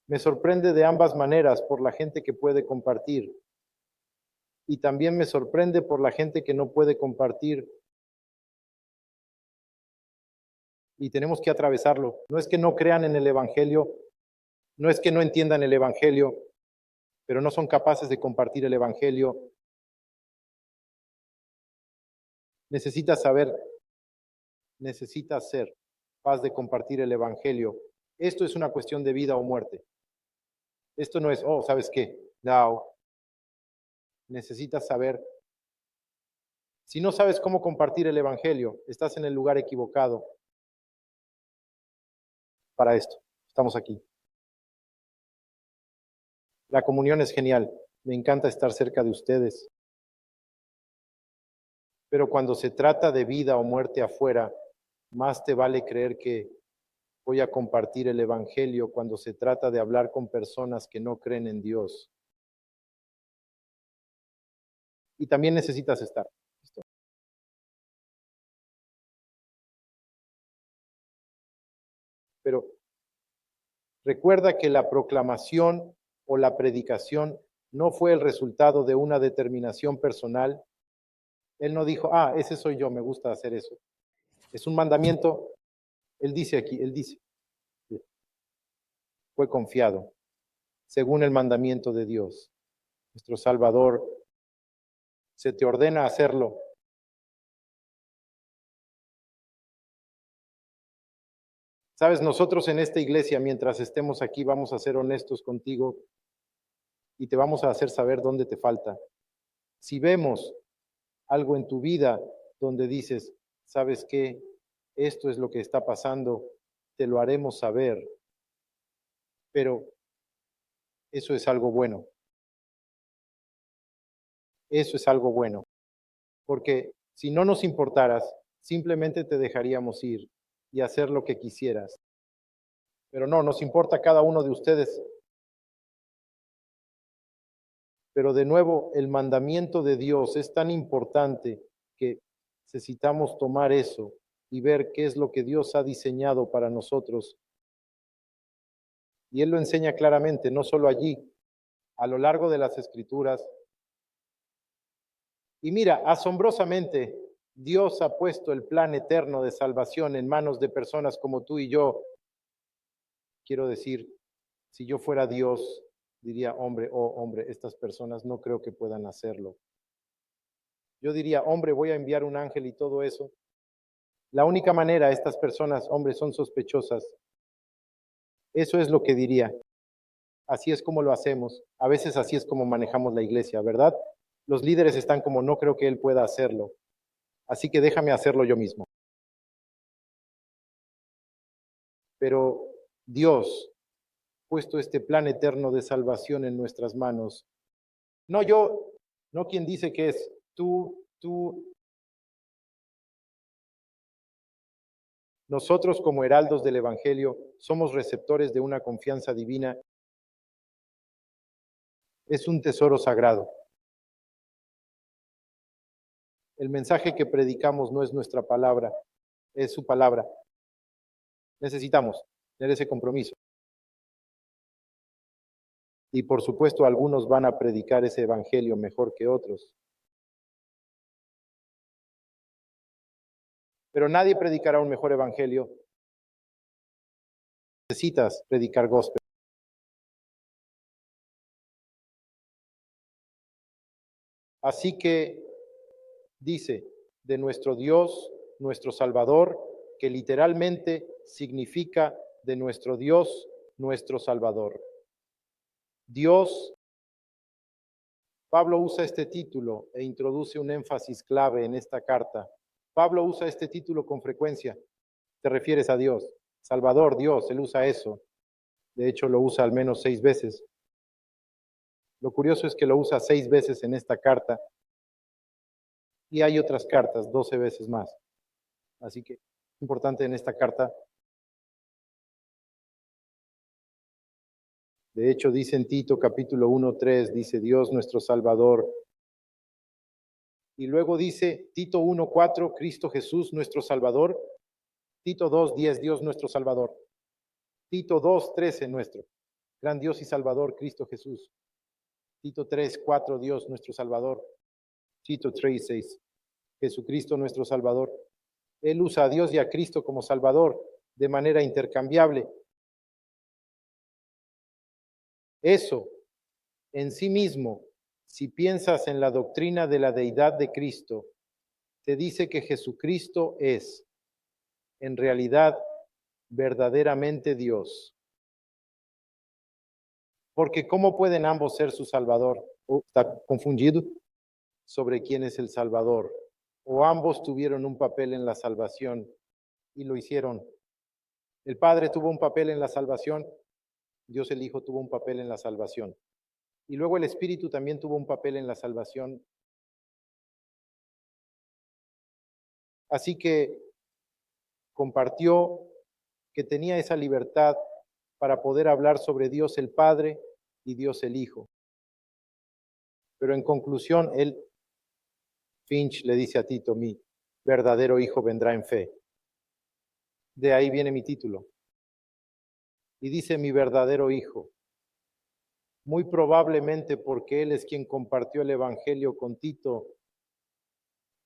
me sorprende de ambas maneras por la gente que puede compartir. Y también me sorprende por la gente que no puede compartir. Y tenemos que atravesarlo. No es que no crean en el Evangelio, no es que no entiendan el Evangelio, pero no son capaces de compartir el Evangelio. Necesitas ser capaz de compartir el Evangelio. Esto es una cuestión de vida o muerte. Esto no es, oh, ¿sabes qué? No. Necesitas saber. Si no sabes cómo compartir el Evangelio, estás en el lugar equivocado para esto. Estamos aquí. La comunión es genial. Me encanta estar cerca de ustedes. Pero cuando se trata de vida o muerte afuera, más te vale creer que voy a compartir el Evangelio cuando se trata de hablar con personas que no creen en Dios. Y también necesitas estar. Pero recuerda que la proclamación o la predicación no fue el resultado de una determinación personal. Él no dijo, ese soy yo, me gusta hacer eso. Es un mandamiento. Él dice aquí, fue confiado según el mandamiento de Dios. Nuestro Salvador, se te ordena hacerlo. Sabes, nosotros en esta iglesia, mientras estemos aquí, vamos a ser honestos contigo y te vamos a hacer saber dónde te falta. Si vemos algo en tu vida donde dices, ¿sabes qué? Esto es lo que está pasando, te lo haremos saber. Pero eso es algo bueno. Eso es algo bueno. Porque si no nos importaras, simplemente te dejaríamos ir y hacer lo que quisieras. Pero no, nos importa cada uno de ustedes. Pero de nuevo, el mandamiento de Dios es tan importante que necesitamos tomar eso y ver qué es lo que Dios ha diseñado para nosotros. Y Él lo enseña claramente, no solo allí, a lo largo de las Escrituras. Y mira, asombrosamente, Dios ha puesto el plan eterno de salvación en manos de personas como tú y yo. Quiero decir, si yo fuera Dios, diría, hombre, oh hombre, estas personas no creo que puedan hacerlo. Yo diría, hombre, voy a enviar un ángel y todo eso. La única manera, estas personas, hombre, son sospechosas. Eso es lo que diría. Así es como lo hacemos. A veces así es como manejamos la iglesia, ¿verdad? Los líderes están como, no creo que él pueda hacerlo. Así que déjame hacerlo yo mismo. Pero Dios ha puesto este plan eterno de salvación en nuestras manos. No yo, no quien dice que es tú. Nosotros como heraldos del Evangelio somos receptores de una confianza divina. Es un tesoro sagrado. El mensaje que predicamos no es nuestra palabra, es su palabra. Necesitamos tener ese compromiso. Y por supuesto, algunos van a predicar ese evangelio mejor que otros. Pero nadie predicará un mejor evangelio. Necesitas predicar gospel. Así que dice, de nuestro Dios, nuestro Salvador, que literalmente significa de nuestro Dios, nuestro Salvador. Dios, Pablo usa este título e introduce un énfasis clave en esta carta. Pablo usa este título con frecuencia. Te refieres a Dios. Salvador, Dios, él usa eso. De hecho, lo usa al menos 6 veces. Lo curioso es que lo usa 6 veces en esta carta y hay otras cartas, 12 veces más. Así que es importante en esta carta. De hecho, dice en Tito capítulo 1:3, dice Dios nuestro Salvador. Y luego dice Tito 1:4, Cristo Jesús nuestro Salvador. Tito 2:10, Dios nuestro Salvador. Tito 2:13, nuestro gran Dios y Salvador, Cristo Jesús. Tito 3:4, Dios nuestro Salvador. Tito 3:6, Jesucristo nuestro Salvador. Él usa a Dios y a Cristo como Salvador de manera intercambiable. Eso en sí mismo, si piensas en la doctrina de la deidad de Cristo, te dice que Jesucristo es, en realidad, verdaderamente Dios. Porque ¿cómo pueden ambos ser su Salvador? ¿Está confundido sobre quién es el Salvador? O ambos tuvieron un papel en la salvación y lo hicieron. El Padre tuvo un papel en la salvación, Dios el Hijo tuvo un papel en la salvación. Y luego el Espíritu también tuvo un papel en la salvación. Así que compartió que tenía esa libertad para poder hablar sobre Dios el Padre y Dios el Hijo. Pero en conclusión, Finch le dice a Tito, mi verdadero hijo vendrá en fe. De ahí viene mi título. Y dice mi verdadero hijo, muy probablemente porque él es quien compartió el Evangelio con Tito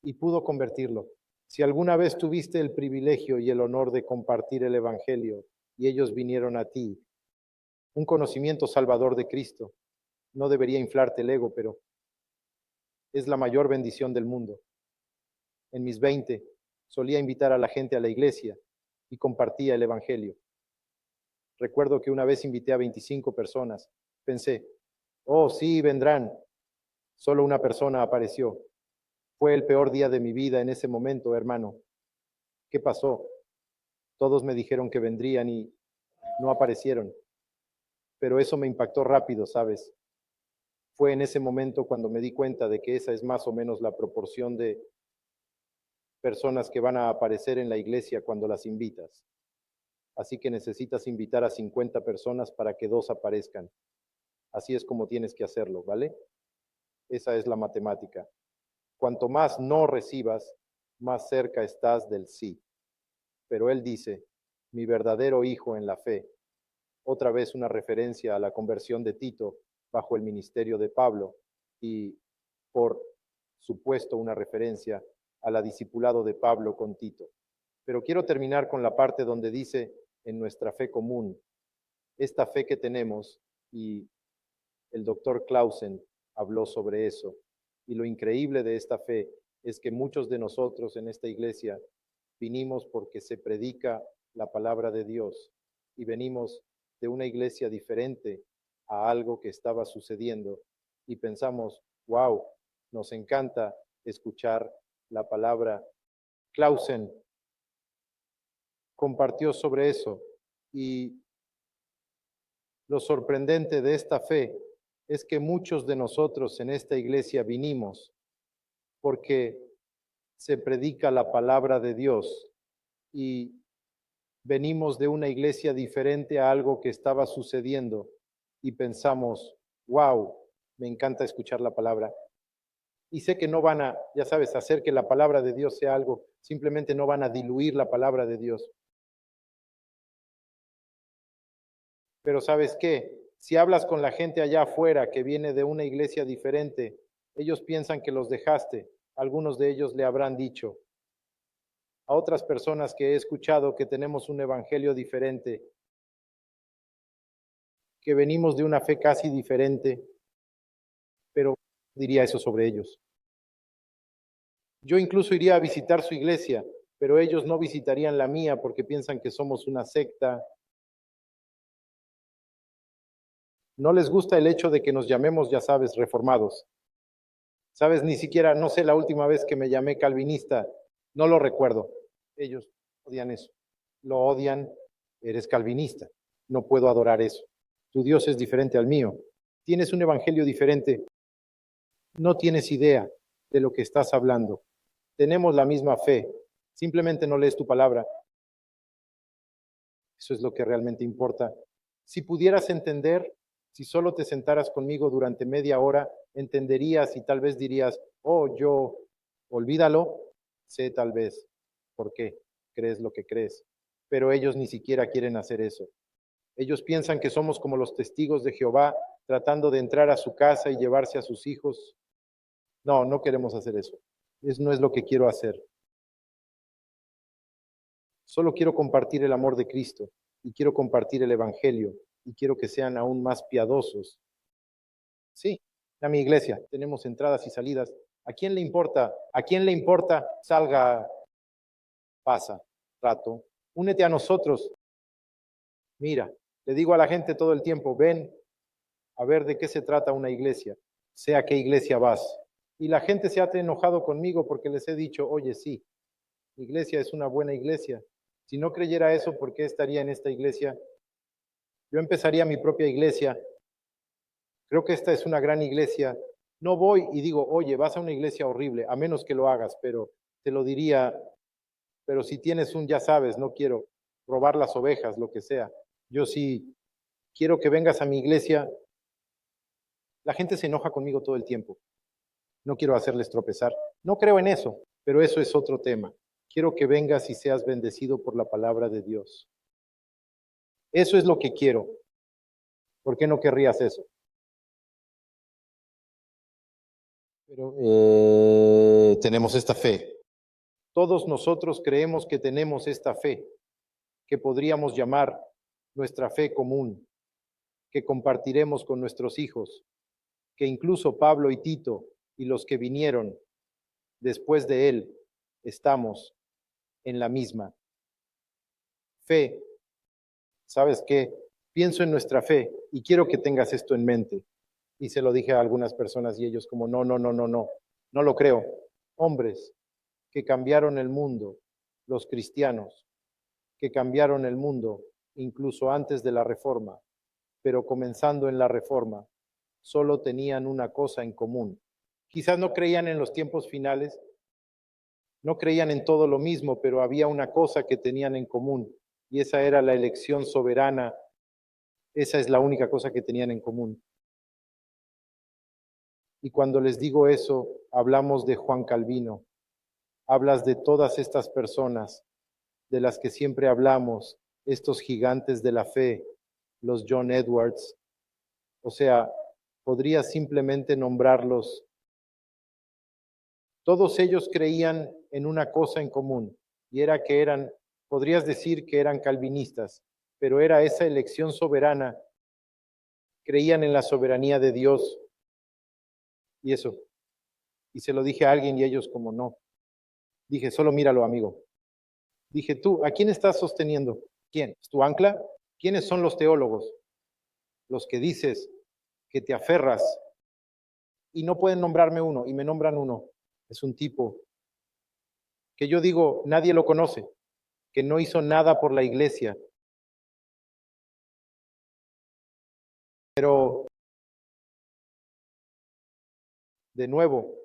y pudo convertirlo. Si alguna vez tuviste el privilegio y el honor de compartir el Evangelio y ellos vinieron a ti, un conocimiento salvador de Cristo, no debería inflarte el ego, pero es la mayor bendición del mundo. En mis 20 solía invitar a la gente a la iglesia y compartía el Evangelio. Recuerdo que una vez invité a 25 personas. Pensé, oh sí, vendrán. Solo una persona apareció. Fue el peor día de mi vida en ese momento, hermano. ¿Qué pasó? Todos me dijeron que vendrían y no aparecieron. Pero eso me impactó rápido, ¿sabes? Fue en ese momento cuando me di cuenta de que esa es más o menos la proporción de personas que van a aparecer en la iglesia cuando las invitas. Así que necesitas invitar a 50 personas para que 2 aparezcan. Así es como tienes que hacerlo, ¿vale? Esa es la matemática. Cuanto más no recibas, más cerca estás del sí. Pero él dice, mi verdadero hijo en la fe. Otra vez una referencia a la conversión de Tito bajo el ministerio de Pablo y, por supuesto, una referencia a la discipulado de Pablo con Tito. Pero quiero terminar con la parte donde dice, en nuestra fe común, esta fe que tenemos, y el doctor Clausen habló sobre eso. Y lo increíble de esta fe es que muchos de nosotros en esta iglesia vinimos porque se predica la palabra de Dios y venimos de una iglesia diferente a algo que estaba sucediendo y pensamos, wow, nos encanta escuchar la palabra. Clausen compartió sobre eso y lo sorprendente de esta fe es que muchos de nosotros en esta iglesia vinimos porque se predica la palabra de Dios y venimos de una iglesia diferente a algo que estaba sucediendo y pensamos, wow, me encanta escuchar la palabra. Y sé que no van a, ya sabes, hacer que la palabra de Dios sea algo, simplemente no van a diluir la palabra de Dios. Pero ¿sabes qué? Si hablas con la gente allá afuera que viene de una iglesia diferente, ellos piensan que los dejaste. Algunos de ellos le habrán dicho a otras personas que he escuchado que tenemos un evangelio diferente, que venimos de una fe casi diferente, pero diría eso sobre ellos. Yo incluso iría a visitar su iglesia, pero ellos no visitarían la mía porque piensan que somos una secta. No les gusta el hecho de que nos llamemos, ya sabes, reformados. Sabes, ni siquiera, no sé la última vez que me llamé calvinista, no lo recuerdo. Ellos odian eso. Lo odian, eres calvinista. No puedo adorar eso. Tu Dios es diferente al mío. Tienes un evangelio diferente. No tienes idea de lo que estás hablando. Tenemos la misma fe. Simplemente no lees tu palabra. Eso es lo que realmente importa. Si pudieras entender, si solo te sentaras conmigo durante media hora, entenderías y tal vez dirías, oh, yo, olvídalo, sé tal vez por qué crees lo que crees. Pero ellos ni siquiera quieren hacer eso. Ellos piensan que somos como los testigos de Jehová, tratando de entrar a su casa y llevarse a sus hijos. No, no queremos hacer eso. Eso no es lo que quiero hacer. Solo quiero compartir el amor de Cristo y quiero compartir el Evangelio y quiero que sean aún más piadosos. Sí, a mi iglesia tenemos entradas y salidas. ¿A quién le importa? ¿A quién le importa? Salga, pasa, rato. Únete a nosotros. Mira, le digo a la gente todo el tiempo, ven a ver de qué se trata una iglesia, sea qué iglesia vas. Y la gente se ha enojado conmigo porque les he dicho, oye, sí, mi iglesia es una buena iglesia. Si no creyera eso, ¿por qué estaría en esta iglesia? Yo empezaría mi propia iglesia. Creo que esta es una gran iglesia. No voy y digo, oye, vas a una iglesia horrible, a menos que lo hagas, pero te lo diría, pero si tienes un, ya sabes, no quiero robar las ovejas, lo que sea. Yo sí quiero que vengas a mi iglesia. La gente se enoja conmigo todo el tiempo. No quiero hacerles tropezar. No creo en eso, pero eso es otro tema. Quiero que vengas y seas bendecido por la palabra de Dios. Eso es lo que quiero. ¿Por qué no querrías eso? Pero tenemos esta fe. Todos nosotros creemos que tenemos esta fe, que podríamos llamar nuestra fe común, que compartiremos con nuestros hijos, que incluso Pablo y Tito y los que vinieron después de él estamos en la misma fe. ¿Sabes qué? Pienso en nuestra fe y quiero que tengas esto en mente. Y se lo dije a algunas personas y ellos como, no, no, no, no, no, no lo creo. Hombres que cambiaron el mundo, los cristianos, que cambiaron el mundo incluso antes de la Reforma, pero comenzando en la Reforma, solo tenían una cosa en común. Quizás no creían en los tiempos finales, no creían en todo lo mismo, pero había una cosa que tenían en común, y esa era la elección soberana. Esa es la única cosa que tenían en común. Y cuando les digo eso, hablamos de Juan Calvino. Hablas de todas estas personas de las que siempre hablamos, estos gigantes de la fe, los John Edwards. O sea, podrías simplemente nombrarlos. Todos ellos creían en una cosa en común, y era que podrías decir que eran calvinistas, pero era esa elección soberana. Creían en la soberanía de Dios, y eso. Y se lo dije a alguien y ellos como no. Dije, solo míralo, amigo. Dije, tú, ¿a quién estás sosteniendo? ¿Quién? ¿Es tu ancla? ¿Quiénes son los teólogos? Los que dices que te aferras y no pueden nombrarme uno y me nombran uno. Es un tipo que yo digo, nadie lo conoce, que no hizo nada por la iglesia. Pero, de nuevo,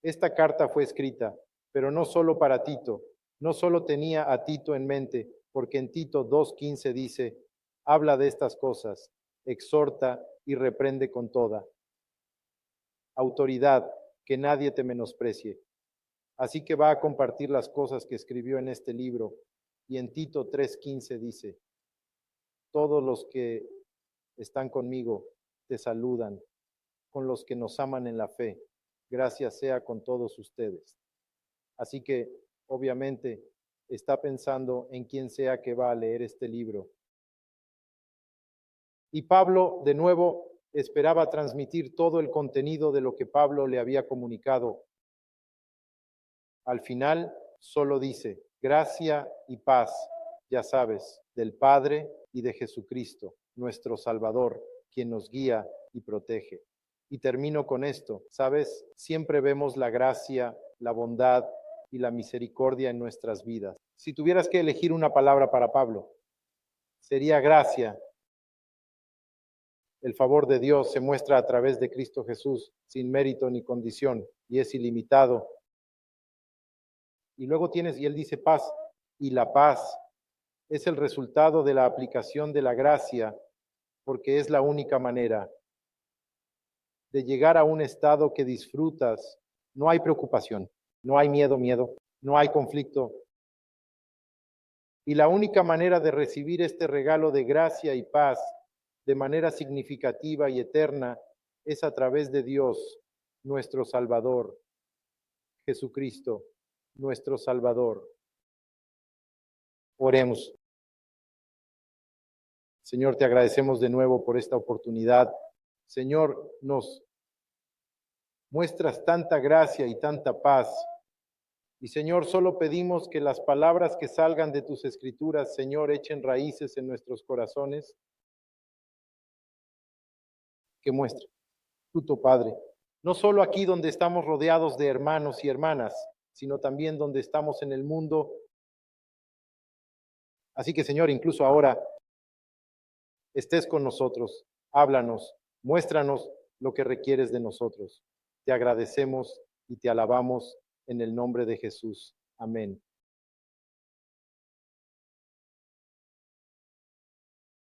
esta carta fue escrita, pero no solo para Tito. No solo tenía a Tito en mente, porque en Tito 2:15 dice, habla de estas cosas, exhorta y reprende con toda autoridad, que nadie te menosprecie. Así que va a compartir las cosas que escribió en este libro. Y en Tito 3:15 dice, todos los que están conmigo te saludan, con los que nos aman en la fe. Gracias sea con todos ustedes. Así que, obviamente, está pensando en quien sea que va a leer este libro. Y Pablo, de nuevo, esperaba transmitir todo el contenido de lo que Pablo le había comunicado. Al final, solo dice, gracia y paz, ya sabes, del Padre y de Jesucristo, nuestro Salvador, quien nos guía y protege. Y termino con esto, ¿sabes? Siempre vemos la gracia, la bondad y la misericordia en nuestras vidas. Si tuvieras que elegir una palabra para Pablo, sería gracia. El favor de Dios se muestra a través de Cristo Jesús, sin mérito ni condición, y es ilimitado. Y luego y él dice paz, y la paz es el resultado de la aplicación de la gracia, porque es la única manera de llegar a un estado que disfrutas. No hay preocupación, no hay miedo, no hay conflicto. Y la única manera de recibir este regalo de gracia y paz de manera significativa y eterna es a través de Dios, nuestro Salvador, Jesucristo, nuestro Salvador. Oremos. Señor, te agradecemos de nuevo por esta oportunidad. Señor, nos muestras tanta gracia y tanta paz. Y Señor, solo pedimos que las palabras que salgan de tus escrituras, Señor, echen raíces en nuestros corazones, que muestren fruto, Padre. No solo aquí donde estamos rodeados de hermanos y hermanas, sino también donde estamos en el mundo. Así que, Señor, incluso ahora, estés con nosotros, háblanos, muéstranos lo que requieres de nosotros. Te agradecemos y te alabamos en el nombre de Jesús. Amén.